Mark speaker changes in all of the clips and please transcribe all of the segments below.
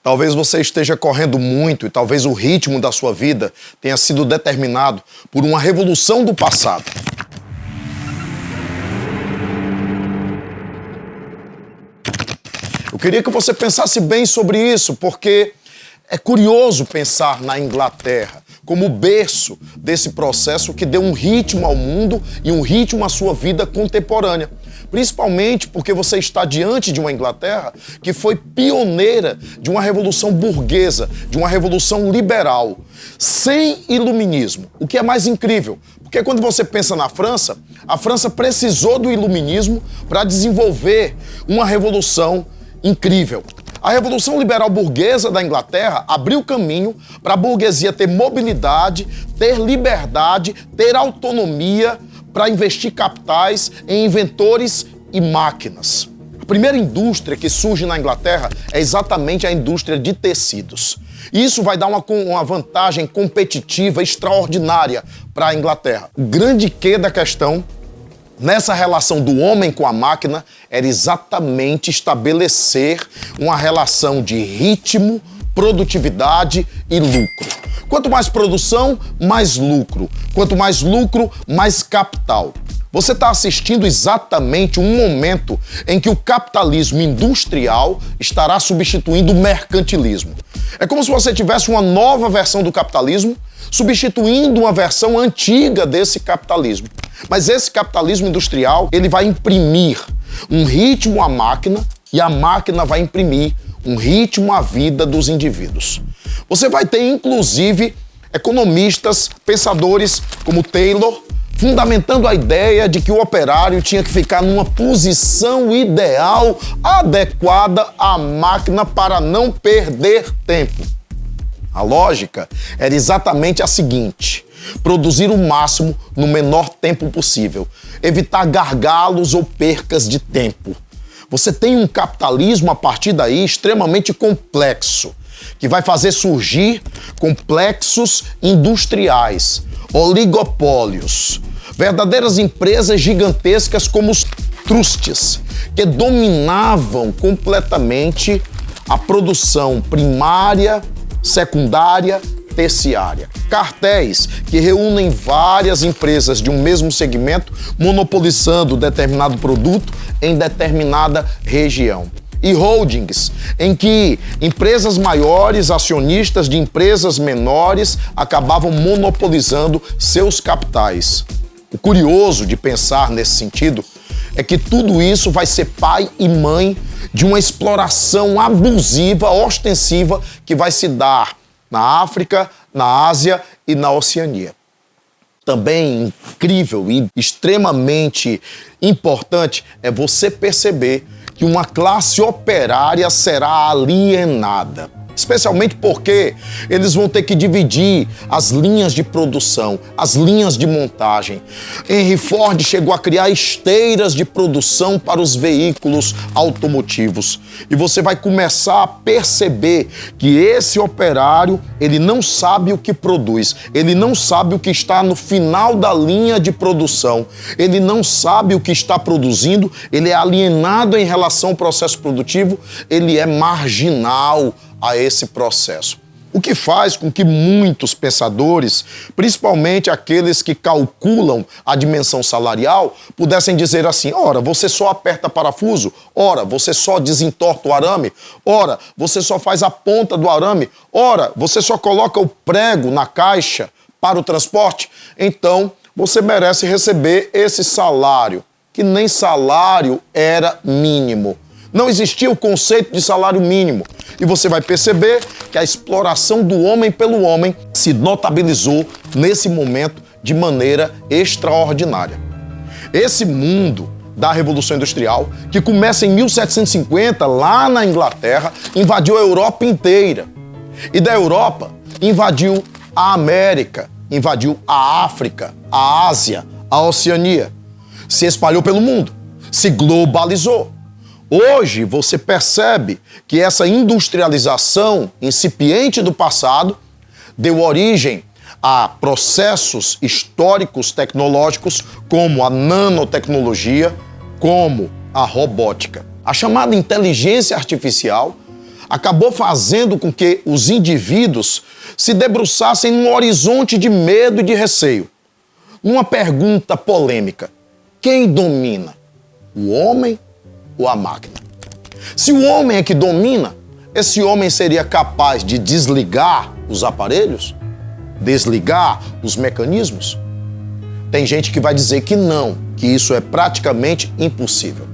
Speaker 1: Talvez você esteja correndo muito e talvez o ritmo da sua vida tenha sido determinado por uma revolução do passado. Eu queria que você pensasse bem sobre isso, porque é curioso pensar na Inglaterra como o berço desse processo que deu um ritmo ao mundo e um ritmo à sua vida contemporânea. Principalmente porque você está diante de uma Inglaterra que foi pioneira de uma revolução burguesa, de uma revolução liberal, sem iluminismo. O que é mais incrível, porque quando você pensa na França, a França precisou do iluminismo para desenvolver uma revolução incrível. A Revolução Liberal Burguesa da Inglaterra abriu caminho para a burguesia ter mobilidade, ter liberdade, ter autonomia para investir capitais em inventores e máquinas. A primeira indústria que surge na Inglaterra é exatamente a indústria de tecidos. Isso vai dar uma vantagem competitiva extraordinária para a Inglaterra. O grande quê da questão nessa relação do homem com a máquina era exatamente estabelecer uma relação de ritmo, produtividade e lucro. Quanto mais produção, mais lucro. Quanto mais lucro, mais capital. Você está assistindo exatamente um momento em que o capitalismo industrial estará substituindo o mercantilismo. É como se você tivesse uma nova versão do capitalismo substituindo uma versão antiga desse capitalismo. Mas esse capitalismo industrial, ele vai imprimir um ritmo à máquina e a máquina vai imprimir um ritmo à vida dos indivíduos. Você vai ter, inclusive, economistas, pensadores como Taylor, fundamentando a ideia de que o operário tinha que ficar numa posição ideal, adequada à máquina para não perder tempo. A lógica era exatamente a seguinte: produzir o máximo no menor tempo possível, evitar gargalos ou percas de tempo. Você tem um capitalismo a partir daí extremamente complexo, que vai fazer surgir complexos industriais, oligopólios, verdadeiras empresas gigantescas como os trusts, que dominavam completamente a produção primária, secundária, terciária. Cartéis que reúnem várias empresas de um mesmo segmento, monopolizando determinado produto em determinada região. E holdings, em que empresas maiores, acionistas de empresas menores, acabavam monopolizando seus capitais. O curioso de pensar nesse sentido é que tudo isso vai ser pai e mãe de uma exploração abusiva, ostensiva, que vai se dar na África, na Ásia e na Oceania. Também incrível e extremamente importante é você perceber que uma classe operária será alienada. Especialmente porque eles vão ter que dividir as linhas de produção, as linhas de montagem. Henry Ford chegou a criar esteiras de produção para os veículos automotivos. E você vai começar a perceber que esse operário, ele não sabe o que produz, ele não sabe o que está no final da linha de produção, ele não sabe o que está produzindo, ele é alienado em relação ao processo produtivo, ele é marginal a esse processo. O que faz com que muitos pensadores, principalmente aqueles que calculam a dimensão salarial, pudessem dizer assim: ora, você só aperta parafuso, ora, você só desentorta o arame, ora, você só faz a ponta do arame, ora, você só coloca o prego na caixa para o transporte, então você merece receber esse salário, que nem salário era mínimo. Não existia o conceito de salário mínimo. E você vai perceber que a exploração do homem pelo homem se notabilizou nesse momento de maneira extraordinária. Esse mundo da Revolução Industrial, que começa em 1750, lá na Inglaterra, invadiu a Europa inteira. E da Europa, invadiu a América, invadiu a África, a Ásia, a Oceania. Se espalhou pelo mundo, se globalizou. Hoje você percebe que essa industrialização incipiente do passado deu origem a processos históricos tecnológicos como a nanotecnologia, como a robótica. A chamada inteligência artificial acabou fazendo com que os indivíduos se debruçassem num horizonte de medo e de receio. Numa pergunta polêmica: quem domina? O homem ou a máquina? Se o homem é que domina, esse homem seria capaz de desligar os aparelhos? Desligar os mecanismos? Tem gente que vai dizer que não, que isso é praticamente impossível.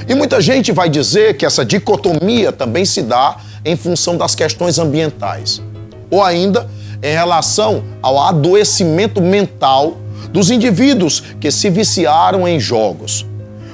Speaker 1: E muita gente vai dizer que essa dicotomia também se dá em função das questões ambientais, ou ainda em relação ao adoecimento mental dos indivíduos que se viciaram em jogos,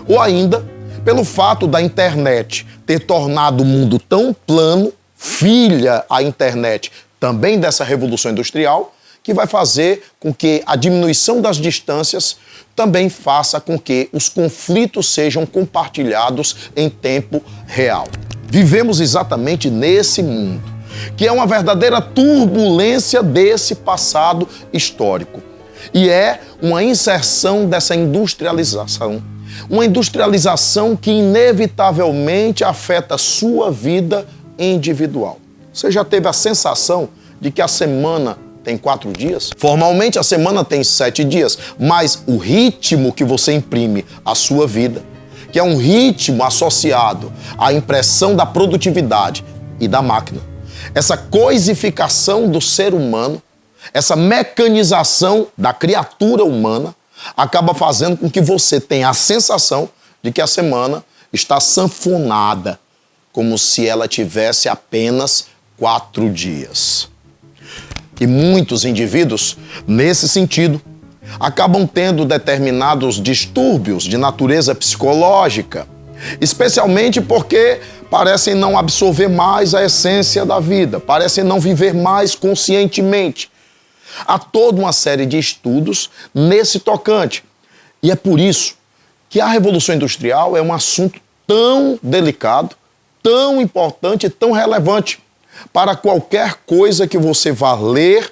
Speaker 1: ou ainda pelo fato da internet ter tornado o mundo tão plano, filha a internet também dessa revolução industrial, que vai fazer com que a diminuição das distâncias também faça com que os conflitos sejam compartilhados em tempo real. Vivemos exatamente nesse mundo, que é uma verdadeira turbulência desse passado histórico. E é uma inserção dessa industrialização. Uma industrialização que inevitavelmente afeta a sua vida individual. Você já teve a sensação de que a semana tem 4 dias? Formalmente a semana tem 7 dias, mas o ritmo que você imprime à sua vida, que é um ritmo associado à impressão da produtividade e da máquina, essa coisificação do ser humano, essa mecanização da criatura humana, acaba fazendo com que você tenha a sensação de que a semana está sanfonada, como se ela tivesse apenas 4 dias. E muitos indivíduos, nesse sentido, acabam tendo determinados distúrbios de natureza psicológica, especialmente porque parecem não absorver mais a essência da vida, parecem não viver mais conscientemente. Há toda uma série de estudos nesse tocante. E é por isso que a Revolução Industrial é um assunto tão delicado, tão importante e tão relevante para qualquer coisa que você vá ler,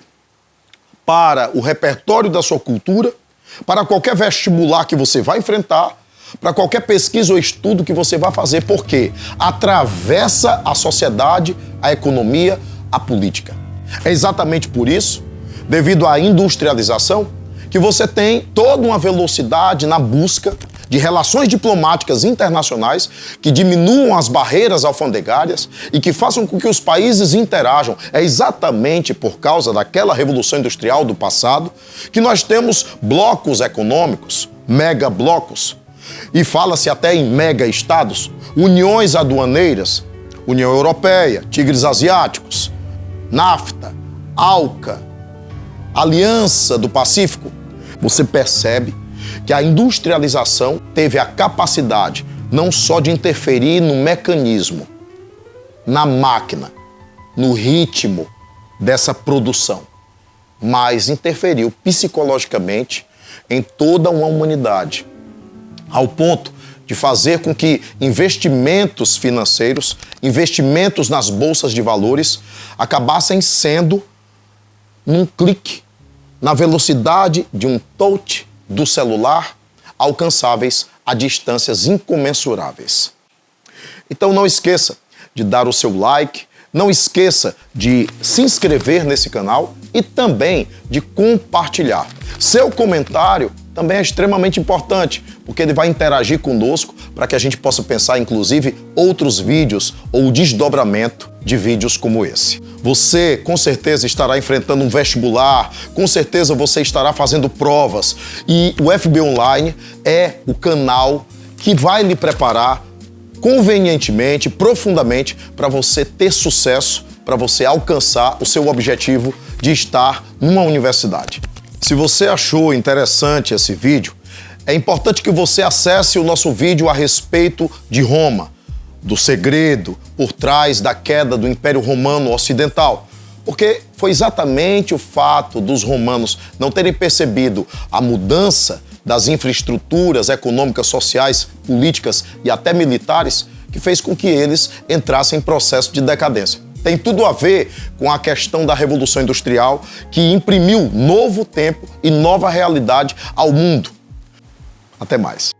Speaker 1: para o repertório da sua cultura, para qualquer vestibular que você vai enfrentar, para qualquer pesquisa ou estudo que você vai fazer, porque atravessa a sociedade, a economia, a política. É exatamente por isso, devido à industrialização, que você tem toda uma velocidade na busca de relações diplomáticas internacionais que diminuam as barreiras alfandegárias e que façam com que os países interajam. É exatamente por causa daquela revolução industrial do passado que nós temos blocos econômicos, megablocos, e fala-se até em mega-estados, uniões aduaneiras, União Europeia, tigres asiáticos, NAFTA, ALCA, Aliança do Pacífico. Você percebe que a industrialização teve a capacidade não só de interferir no mecanismo, na máquina, no ritmo dessa produção, mas interferiu psicologicamente em toda uma humanidade, ao ponto de fazer com que investimentos financeiros, investimentos nas bolsas de valores, acabassem sendo num clique, na velocidade de um touch do celular, alcançáveis a distâncias incomensuráveis. Então não esqueça de dar o seu like, não esqueça de se inscrever nesse canal e também de compartilhar. Seu comentário também é extremamente importante, porque ele vai interagir conosco para que a gente possa pensar, inclusive, outros vídeos ou o desdobramento de vídeos como esse. Você, com certeza, estará enfrentando um vestibular, com certeza você estará fazendo provas e o FB Online é o canal que vai lhe preparar convenientemente, profundamente, para você ter sucesso, para você alcançar o seu objetivo de estar numa universidade. Se você achou interessante esse vídeo, é importante que você acesse o nosso vídeo a respeito de Roma, do segredo por trás da queda do Império Romano Ocidental, porque foi exatamente o fato dos romanos não terem percebido a mudança das infraestruturas econômicas, sociais, políticas e até militares que fez com que eles entrassem em processo de decadência. Tem tudo a ver com a questão da Revolução Industrial, que imprimiu novo tempo e nova realidade ao mundo. Até mais.